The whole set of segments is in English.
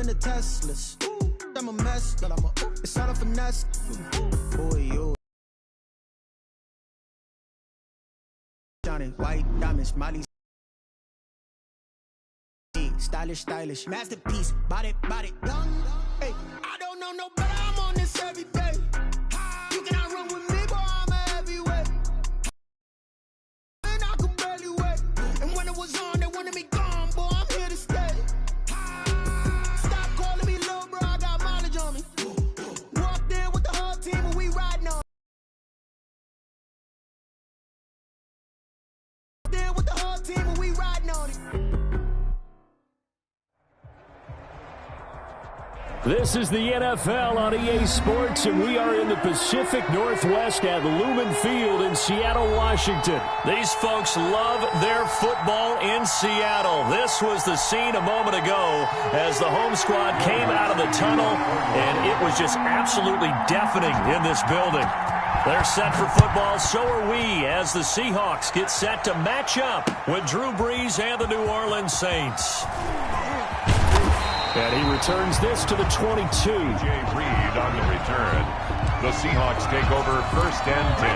in the Teslas. I'm a mess, but it's all a finesse. Boy, you. Johnny, white diamonds, Molly. Stylish, masterpiece, body, young. Hey, I don't know no better, I'm on this every day. You cannot run with me, boy, I'm a heavyweight. And I could barely wait. And when it was on, they wanted me gone, boy, I'm here to stay. Stop calling me little bro, I got mileage on me. Walked in with the whole team and we riding on. Walked in with the whole team and we riding on it. This is the NFL on EA Sports, and we are in the Pacific Northwest at Lumen Field in Seattle, Washington. These folks love their football in Seattle. This was the scene a moment ago as the home squad came out of the tunnel, and it was just absolutely deafening in this building. They're set for football, so are we, as the Seahawks get set to match up with Drew Brees and the New Orleans Saints. And he returns this to the 22. Jay Reed on the return. The Seahawks take over 1st and 10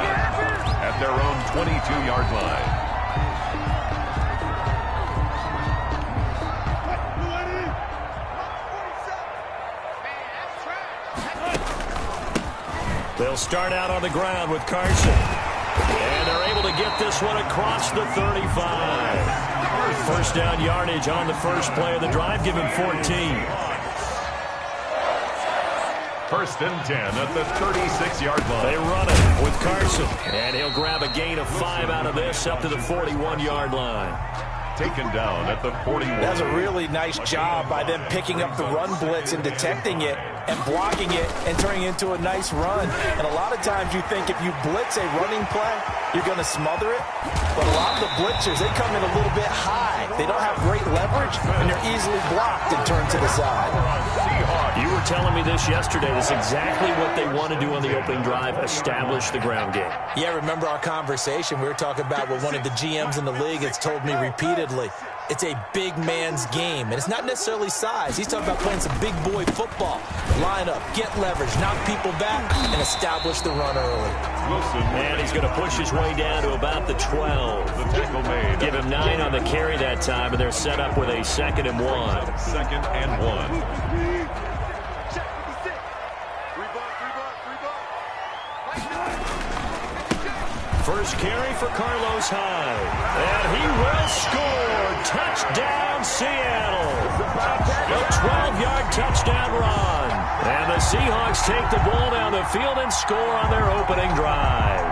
at their own 22-yard line. They'll start out on the ground with Carson. And they're able to get this one across the 35. First down yardage on the first play of the drive. Give him 14. 1st and 10 at the 36-yard line. They run it with Carson. And he'll grab a gain of 5 out of this up to the 41-yard line. Taken down at the 41. That's a really nice job by them picking up the run blitz and detecting it and blocking it and turning it into a nice run. And a lot of times you think if you blitz a running play, you're going to smother it. But a lot of the blitzers, they come in a little bit high. They don't have great leverage, and they're easily blocked and turned to the side. You were telling me this yesterday. That's exactly what they want to do on the opening drive, establish the ground game. Yeah, remember our conversation? We were talking about what one of the GMs in the league has told me repeatedly. It's a big man's game, and it's not necessarily size. He's talking about playing some big boy football. Line up, get leverage, knock people back, and establish the run early. And he's going to push his way down to about the 12. The tackle made. Give him 9 on the carry that time, and they're set up with a 2nd and 1. 2nd and 1. First carry for Carlos Hyde. And he will score. Touchdown, Seattle. A 12-yard touchdown run. And the Seahawks take the ball down the field and score on their opening drive.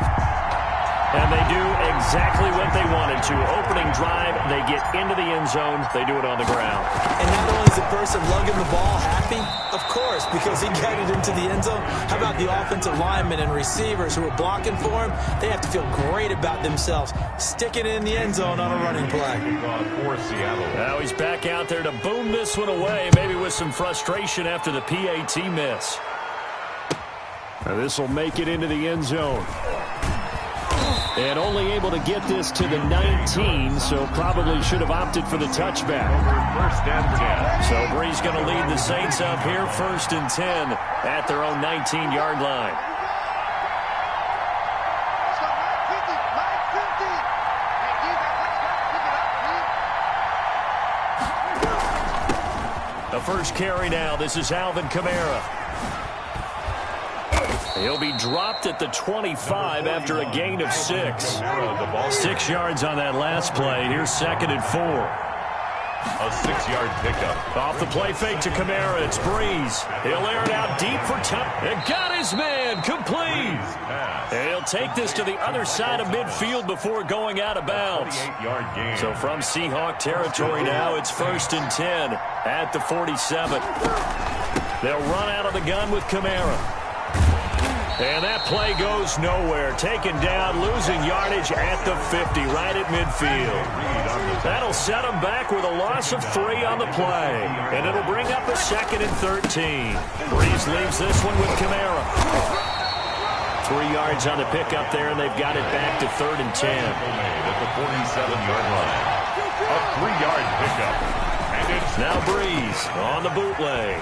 And they do exactly what they wanted to. Opening drive, they get into the end zone. They do it on the ground. And not only is the person lugging the ball happy, of course, because he got it into the end zone. How about the offensive linemen and receivers who are blocking for him? They have to feel great about themselves, sticking it in the end zone on a running play. For Seattle. Now he's back out there to boom this one away, maybe with some frustration after the PAT miss. Now this will make it into the end zone. And only able to get this to the 19, so probably should have opted for the touchback. 1st and 10. So Brees going to lead the Saints up here, 1st and 10 at their own 19-yard line. The first carry now. This is Alvin Kamara. He'll be dropped at the 25 after a gain of 6. 6 yards on that last play. Here's 2nd and 4. A 6-yard pickup. Off the play fake to Kamara. It's Brees. He'll air it out deep for and got his man complete. And he'll take this to the other side of midfield before going out of bounds. 48-yard gain. So from Seahawk territory now, it's 1st and 10 at the 47. They'll run out of the gun with Kamara. And that play goes nowhere. Taken down, losing yardage at the 50, right at midfield. That'll set them back with a loss of 3 on the play. And it'll bring up a 2nd and 13. Brees leaves this one with Kamara. 3 yards on the pickup there, and they've got it back to 3rd and 10. At the 47-yard line. A 3-yard pickup. Now Breeze on the bootleg.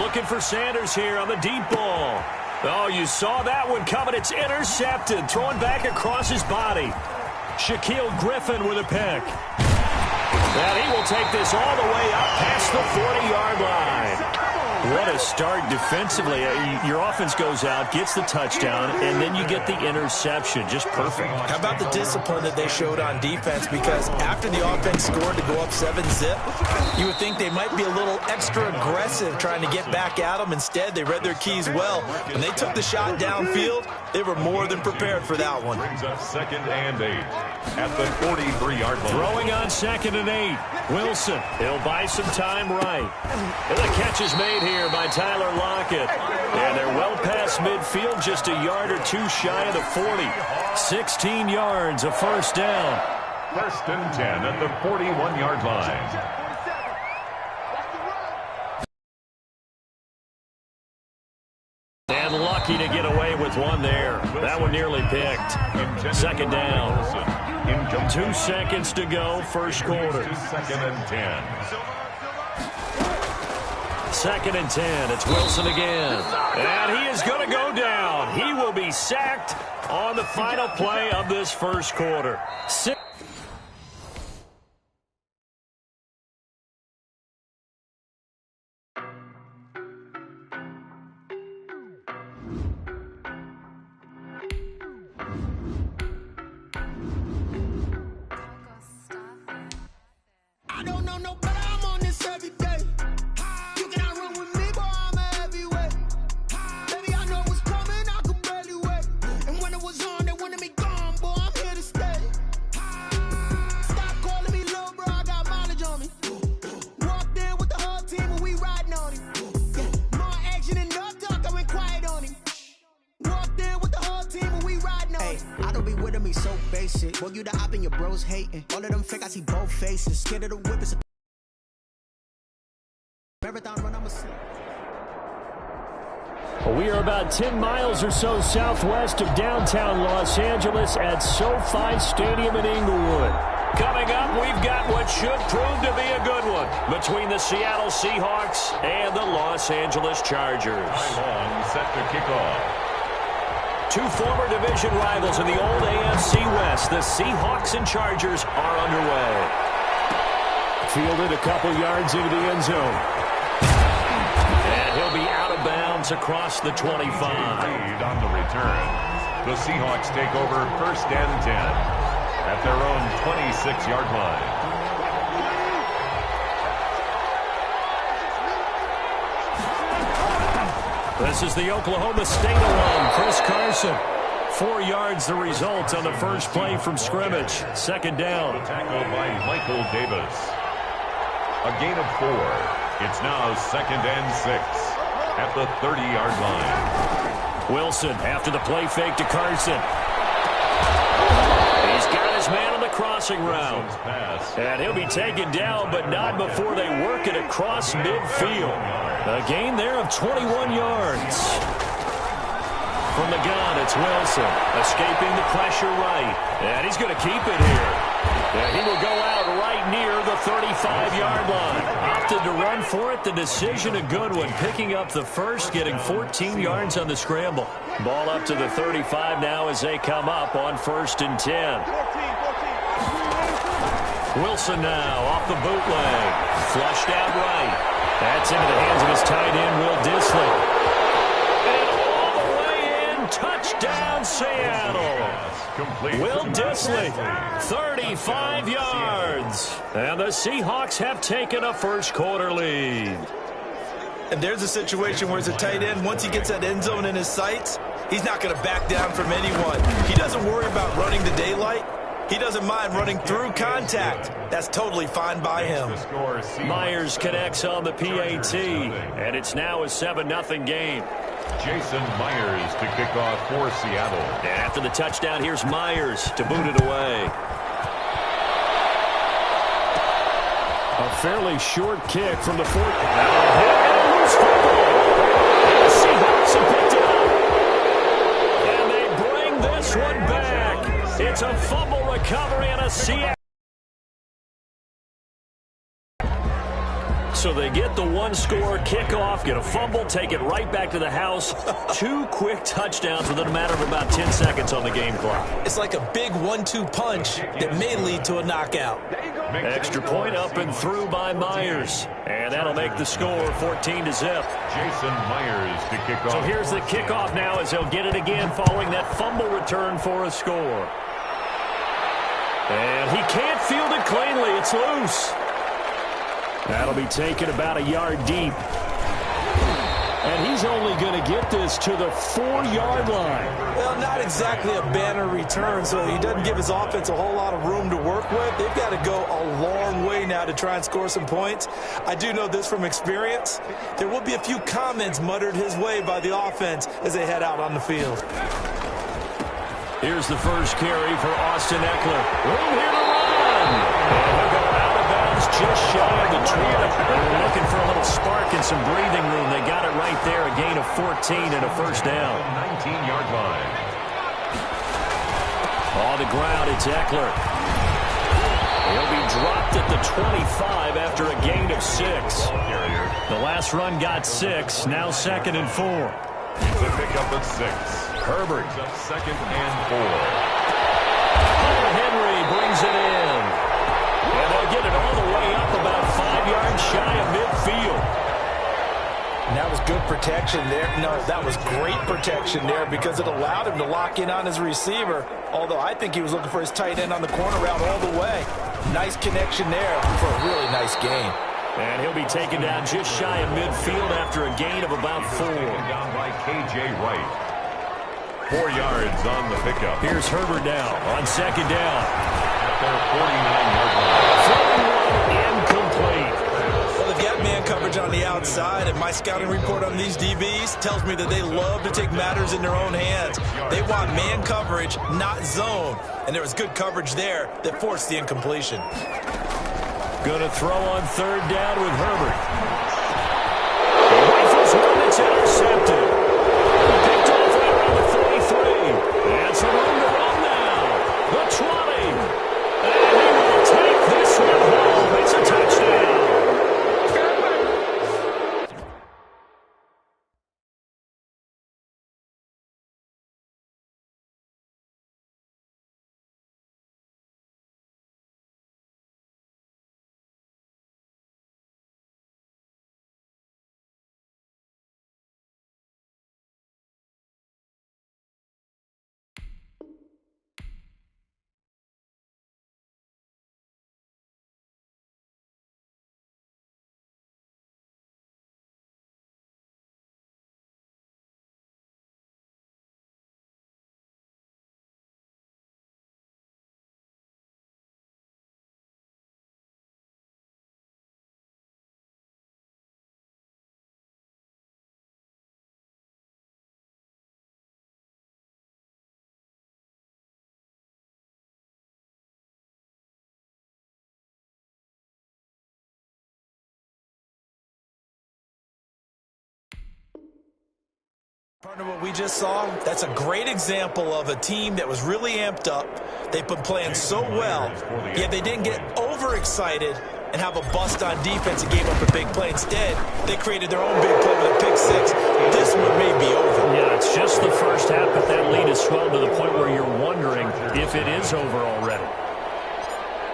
Looking for Sanders here on the deep ball. Oh, you saw that one coming. It's intercepted. Throwing back across his body. Shaquille Griffin with a pick. And he will take this all the way up past the 40-yard line. What a start defensively. Your offense goes out, gets the touchdown, and then you get the interception. Just perfect. How about the discipline that they showed on defense? Because after the offense scored to go up 7-zip, you would think they might be a little extra aggressive trying to get back at them. Instead, they read their keys well. When they took the shot downfield, they were more than prepared for that one. Brings up 2nd and 8 at the 43-yard line. Throwing on 2nd and 8. Wilson, he'll buy some time right. And the catch is made here by Tyler Lockett. And they're well past midfield, just a yard or two shy of the 40. 16 yards, a first down. 1st and 10 at the 41-yard line. And lucky to get away with one there. That one nearly picked. 2nd down. 2 seconds to go, first quarter. 2nd and 10. 2nd and 10. It's Wilson again. And he is going to go down. He will be sacked on the final play of this first quarter. I don't know no better, I'm on this every day. You cannot run with me, boy, I'm a heavyweight. Baby, I know what's coming, I could barely wait. And when it was on, they wanted me gone, boy, I'm here to stay. Stop calling me little bro, I got mileage on me. Walked in with the whole team and we riding on him. Yeah, more action and no talk, I went quiet on him. Walked in with the whole team and we riding on him. I don't be with me so basic. Boy, you the op and your bros hating. All of them fake, I see both faces. Scared of the whip, it's a marathon run, I'ma see. We are about 10 miles or so southwest of downtown Los Angeles at SoFi Stadium in Inglewood. Coming up, we've got what should prove to be a good one between the Seattle Seahawks and the Los Angeles Chargers. Long set to kick off. Two former division rivals in the old AFC West, the Seahawks and Chargers, are underway. Fielded a couple yards into the end zone. And he'll be out of bounds across the 25. Lead on the return. The Seahawks take over 1st and 10 at their own 26-yard line. This is the Oklahoma State alum, Chris Carson. 4 yards the result on the first play from scrimmage. 2nd down. Tackle by Michael Davis. A gain of 4. It's now 2nd and 6 at the 30-yard line. Wilson after the play fake to Carson. He's got his man on the crossing route. And he'll be taken down, but not before they work it across midfield. A gain there of 21 yards. From the gun, it's Wilson. Escaping the pressure right. And he's going to keep it here. And he will go out right near the 35-yard line. Opted to run for it. The decision a good one. Picking up the first, getting 14 yards on the scramble. Ball up to the 35 now as they come up on 1st and 10. Wilson now off the bootleg. Flushed out right. That's into the hands of his tight end, Will Dissly. And all the way in, touchdown Seattle. Will Dissly, 35 yards. And the Seahawks have taken a first quarter lead. And there's a situation where it's a tight end. Once he gets that end zone in his sights, he's not going to back down from anyone. He doesn't worry about running the daylight. He doesn't mind running through contact. That's totally fine by him. Myers connects on the PAT, and it's now a 7-0 game. Jason Myers to kick off for Seattle. And after the touchdown, here's Myers to boot it away. A fairly short kick from the 40. Now a hit and a loose football. And the Seahawks have picked it up. And they bring this one back. It's a fumble recovery and a Seattle. So they get the one-score kickoff, get a fumble, take it right back to the house. 2 quick touchdowns within a matter of about 10 seconds on the game clock. It's like a big 1-2 punch that may lead to a knockout. Extra point up and through by Myers. And that'll make the score 14-0. Jason Myers to kick off. So here's the kickoff now as they'll get it again following that fumble return for a score. And he can't field it cleanly. It's loose. That'll be taken about a yard deep. And he's only going to get this to the 4-yard line. Well, not exactly a banner return, so he doesn't give his offense a whole lot of room to work with. They've got to go a long way now to try and score some points. I do know this from experience. There will be a few comments muttered his way by the offense as they head out on the field. Here's the first carry for Austin Eckler. Room here to run. And he'll go out of bounds just shy of the 20. They're looking for a little spark and some breathing room. They got it right there, a gain of 14 and a first down. 19-yard line. On the ground, it's Eckler. He'll be dropped at the 25 after a gain of 6. The last run got 6, now 2nd and 4. It's a pickup of 6. Herbert. Up 2nd and 4. Henry brings it in. And they'll get it all the way up about 5 yards shy of midfield. And that was good protection there. No, that was great protection there because it allowed him to lock in on his receiver. Although I think he was looking for his tight end on the corner route all the way. Nice connection there for a really nice gain. And he'll be taken down just shy of midfield after a gain of about 4. Down by K.J. Wright. 4 yards on the pickup. Here's Herbert now on 2nd down. At their 49-yard line. Incomplete. Well, they've got man coverage on the outside, and my scouting report on these DBs tells me that they love to take matters in their own hands. They want man coverage, not zone. And there was good coverage there that forced the incompletion. Going to throw on 3rd down with Herbert. He rifles one that's intercepted. Picked off right around the 43. And some room to run now. The 20. And he will take this one home. It's a touchdown. Partner, what we just saw, that's a great example of a team that was really amped up. They've been playing so well, yet they didn't get overexcited and have a bust on defense and gave up a big play. Instead, they created their own big play with a pick 6. This one may be over. Yeah, it's just the first half, but that lead has swelled to the point where you're wondering if it is over already.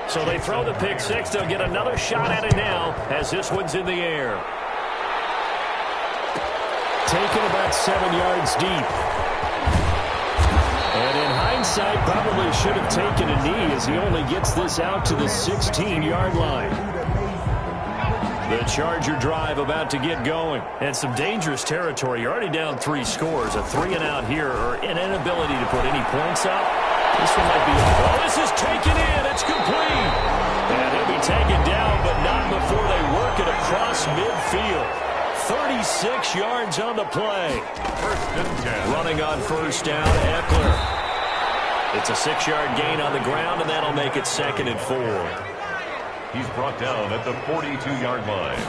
So they throw the pick 6. They'll get another shot at it now as this one's in the air. Taken about 7 yards deep. And in hindsight, probably should have taken a knee as he only gets this out to the 16-yard line. The Charger drive about to get going. And some dangerous territory. You're already down 3 scores. A 3-and-out here or an inability to put any points up. This one might be over. Oh, this is taken in. It's complete. And he'll be taken down, but not before they work it across midfield. 36 yards on the play. 1st and 10. Running on 1st down, Eckler. It's a 6-yard gain on the ground, and that'll make it 2nd and 4. He's brought down at the 42-yard line.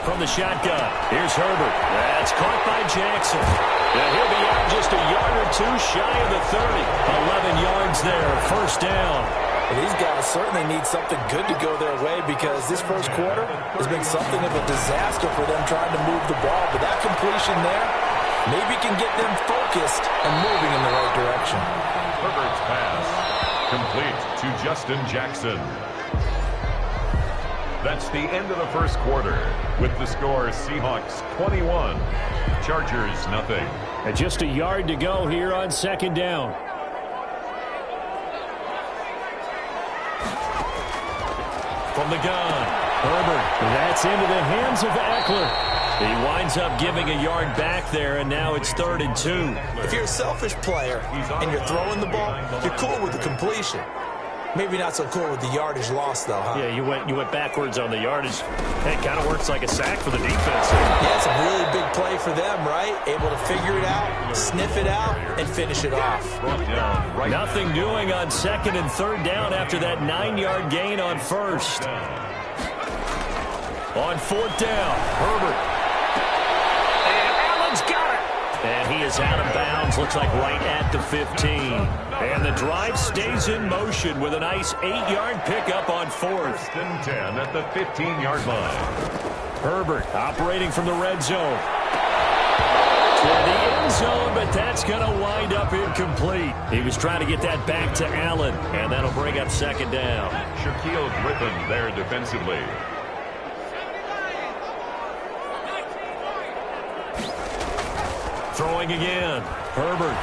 From the shotgun, here's Herbert. That's caught by Jackson. And he'll be out just a yard or 2 shy of the 30. 11 yards there, 1st down. Well, these guys certainly need something good to go their way because this first quarter has been something of a disaster for them trying to move the ball. But that completion there maybe can get them focused and moving in the right direction. Herbert's pass complete to Justin Jackson. That's the end of the first quarter with the score Seahawks 21, Chargers nothing. And just a yard to go here on second down. From the gun, Herbert. That's into the hands of Eckler. He winds up giving a yard back there, and now it's 3rd and 2. If you're a selfish player and you're throwing the ball, you're cool with the completion. Maybe not so cool with the yardage loss, though, huh? Yeah, you went backwards on the yardage. It kind of works like a sack for the defense. Yeah, it's a really big play for them, right? Able to figure it out, sniff it out, and finish it off. Nothing doing on 2nd and 3rd down after that 9-yard gain on 1st. On 4th down, Herbert. And Allen's got it. And he is out of bounds, looks like right at the 15. And the drive stays in motion with a nice 8-yard pickup on 4th. 1st and 10 at the 15-yard line. Herbert operating from the red zone. To the end zone, but that's going to wind up incomplete. He was trying to get that back to Allen, and that'll bring up 2nd down. Shaquille Griffin there defensively. Throwing again. Herbert.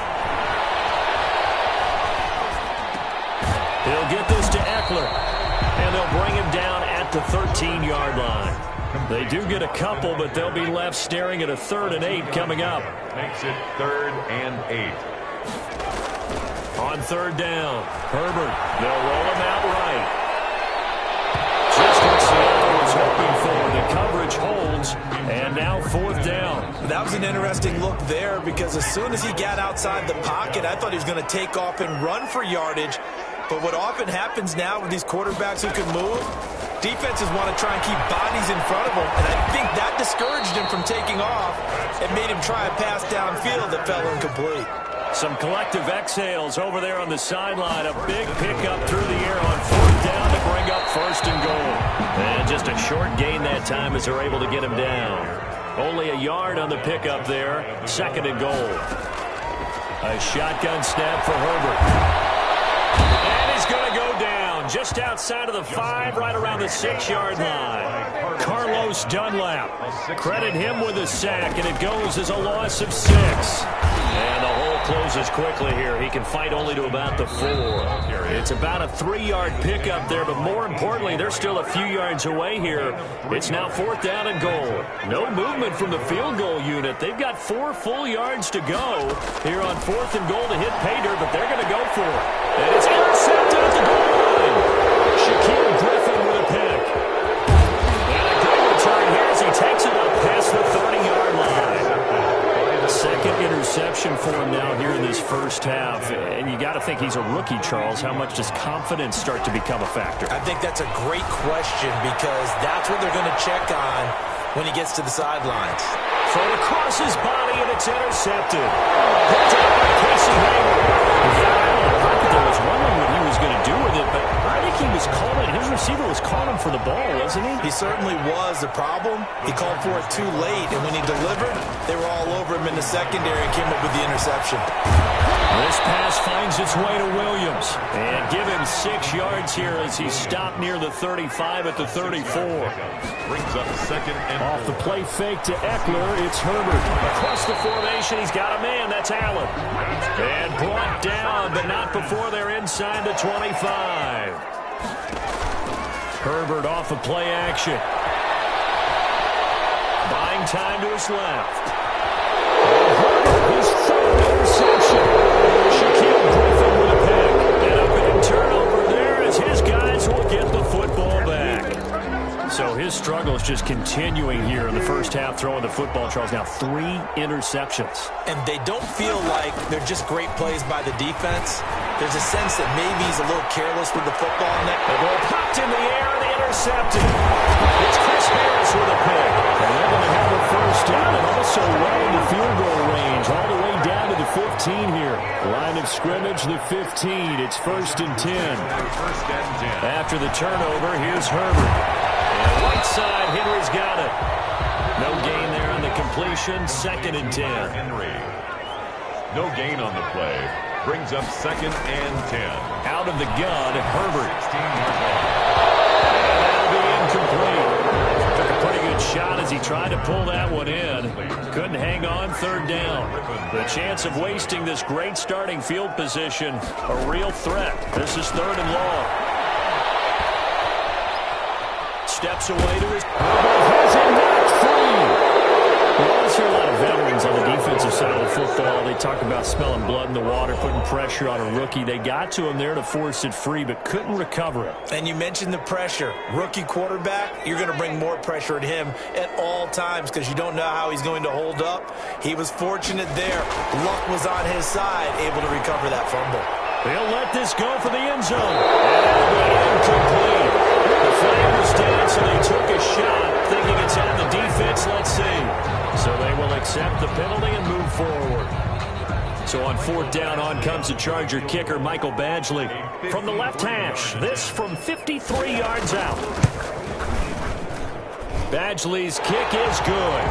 He'll get this to Eckler. And they'll bring him down at the 13-yard line. They do get a couple, but they'll be left staring at a 3rd and 8 coming up. Makes it 3rd and 8. On 3rd down, Herbert. They'll roll him out right. Just what Seattle was hoping for. The coverage holds, and now 4th down. That was an interesting look there because as soon as he got outside the pocket, I thought he was going to take off and run for yardage. But what often happens now with these quarterbacks who can move, defenses want to try and keep bodies in front of them, and I think that discouraged him from taking off and made him try a pass downfield that fell incomplete. Some collective exhales over there on the sideline. A big pickup through the air on 4th down to bring up 1st and goal. And just a short gain that time as they're able to get him down. Only a yard on the pickup there. 2nd and goal. A shotgun snap for Herbert. And he's going to go down just outside of the 5, right around the 6-yard line. Carlos Dunlap. Credit him with a sack, and it goes as a loss of 6. And the hole closes quickly here. He can fight only to about the 4. It's about a 3-yard pickup there, but more importantly, they're still a few yards away here. It's now 4th down and goal. No movement from the field goal unit. They've got 4 full yards to go here on 4th and goal to hit pay dirt, but they're going to go for it. And it's intercepted at the goal line. Shaquille Griffin with a pick. And a good return here as he takes it up past the 30-yard line. Second interception for him now here in this first half. And you got to think he's a rookie, Charles. How much does confidence start to become a factor? I think that's a great question because that's what they're going to check on when he gets to the sidelines. Thrown across his body, and it's intercepted. Picked up by Casey Hayward. There was wondering what he was going to do with it, but I think he was calling. His receiver was calling for the ball, wasn't he? He certainly was. The problem, he called for it too late, and when he delivered, they were all over him in the secondary and came up with the interception. This pass finds its way to Williams. And give him 6 yards here as he's stopped near the 35 at the 34. Brings up 2nd and Off the play fake to Eckler, it's Herbert. Across the formation, he's got a man. That's Allen. And brought down, but not before they're inside the 25. Herbert off of play action. Buying time to his left. His 3rd interception. Shaquille Griffin with a pick. And a big turnover there as his guys will get the football back. So his struggle is just continuing here in the first half, throwing the football. Charles, now 3 interceptions. And they don't feel like they're just great plays by the defense. There's a sense that maybe he's a little careless with the football. The ball popped in the air and intercepted. It's Chris Harris with a pick. And they're going to have a first down and also well in the field goal range, all the way down to the 15. 15 here. Line of scrimmage, the 15. It's 1st and 10. After the turnover, here's Herbert. And right side, Henry's got it. No gain there on the completion. 2nd and 10. Henry. No gain on the play. Brings up 2nd and 10. Out of the gun, Herbert. 16 yards long. That'll be incomplete. Took a pretty good shot as he tried to pull that one in. Couldn't hang on, 3rd down. The chance of wasting this great starting field position, a real threat. This is 3rd and long. Steps away to his... Has it knocked free. We always hear a lot of veterans on the defensive side of the football. They talk about smelling blood in the water, putting pressure on a rookie. They got to him there to force it free, but couldn't recover it. And you mentioned the pressure. Rookie quarterback, you're going to bring more pressure at him at all times because you don't know how he's going to hold up. He was fortunate there. Luck was on his side, able to recover that fumble. They'll let this go for the end zone. And incomplete. The flag was down, so they took a shot, thinking it's at the defense. Let's see. So they will accept the penalty and move forward. So on 4th down, on comes the Charger kicker, Michael Badgley. From the left hash, this from 53 yards out. Badgley's kick is good.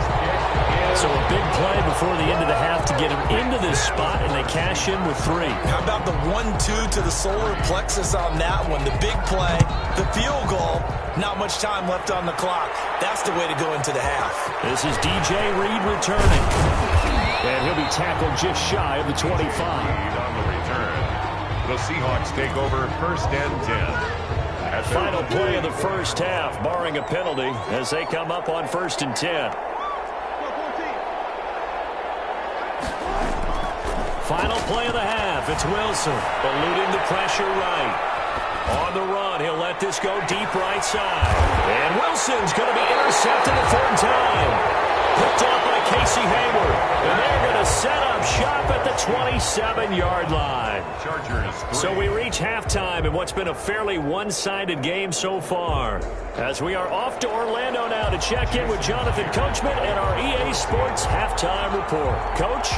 So a big play before the end of the half to get him into this spot, and they cash in with 3. How about the 1-2 to the solar plexus on that one? The big play, the field goal, not much time left on the clock. That's the way to go into the half. This is DJ Reed returning. And he'll be tackled just shy of the 25. On the return, the Seahawks take over 1st and 10. Final play of the first half, barring a penalty, as they come up on 1st and 10. Final play of the half. It's Wilson eluding the pressure right. On the run, he'll let this go deep right side. And Wilson's going to be intercepted a 3rd time. Picked off by Casey Hayward. And they're going to set up shop at the 27-yard line. So we reach halftime in what's been a fairly one-sided game so far. As we are off to Orlando now to check in with Jonathan Coachman and our EA Sports Halftime Report. Coach?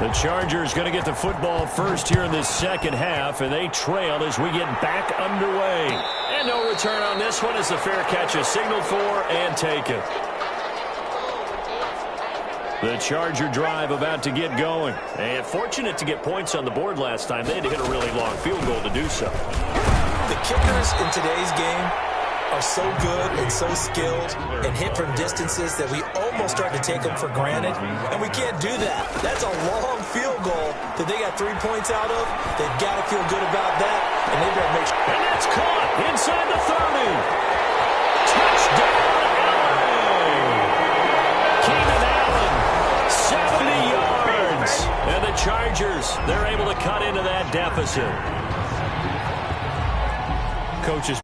The Chargers going to get the football first here in this second half, and they trail as we get back underway. And no return on this one as the fair catch is signaled for and taken. The Charger drive about to get going. And fortunate to get points on the board last time. They had to hit a really long field goal to do so. The kickers in today's game are so good and so skilled and hit from distances that we almost start to take them for granted, and we can't do that. That's a long field goal that they got 3 points out of. They've got to feel good about that, and they better make sure. And that's caught inside the 30. Touchdown, Allen. Keenan Allen, 70 yards. And the Chargers, they're able to cut into that deficit. Coach, as